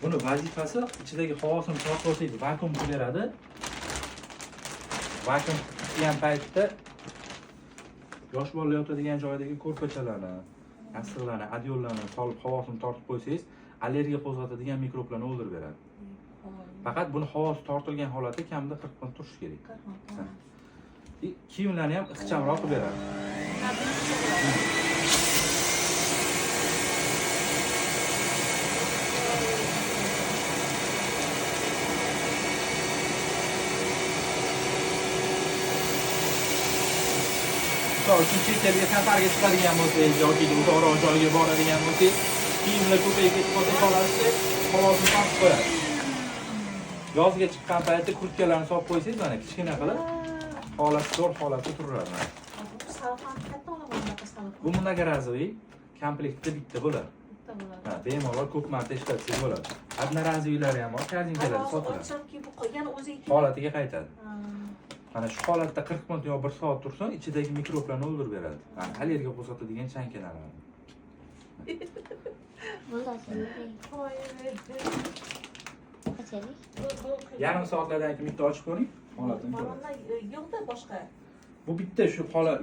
Buni vazifasi ichidagi havosini tortib vakuum qilib beradi. Vakuum qilgan paytda yosh bolalar yotadigan joydagi ko'rpachalarni, yastiqlarni, adyollarni solib havosini tortib qo'ysangiz, allergiya qo'zg'atadigan mikroblarni o'ldirib beradi. Faqat buni havosi tortilgan holatda kamida 40 kun turish kerak. Kiyimlarni ham ixchamroq qilib beradi. Chet elga safarga chiqadigan bo'lsangiz yoki uzoqroq joyga boradigan bo'lsangiz, kiyimlar ko'payib ketib qolsa, havosini tortib qo'yadi. Yozga chiqqan paytda kurtkalarni solib qo'ysangiz, mana kichkina qilib holati zo'r holatda turaveradi. Bu bunaqa razviy komplektda bitta bo'ladi. Ha, bemalol ko'p marta ishlatsangiz bo'ladi. Одноразовиylari ham bor, korzinkalar sotiladi. Holatiga qaytadi. Mana shu holatda 40 minut yo 1 soat tursin, ichidagi mikroblarni o'ldirib beradi. Mana allergiya qo'zg'atadigan chankalarni. Yarim soatlardan keyin bitta ochib ko'ring, holatini ko'ring. Yo'qda boshqa. Bu bitta shu holat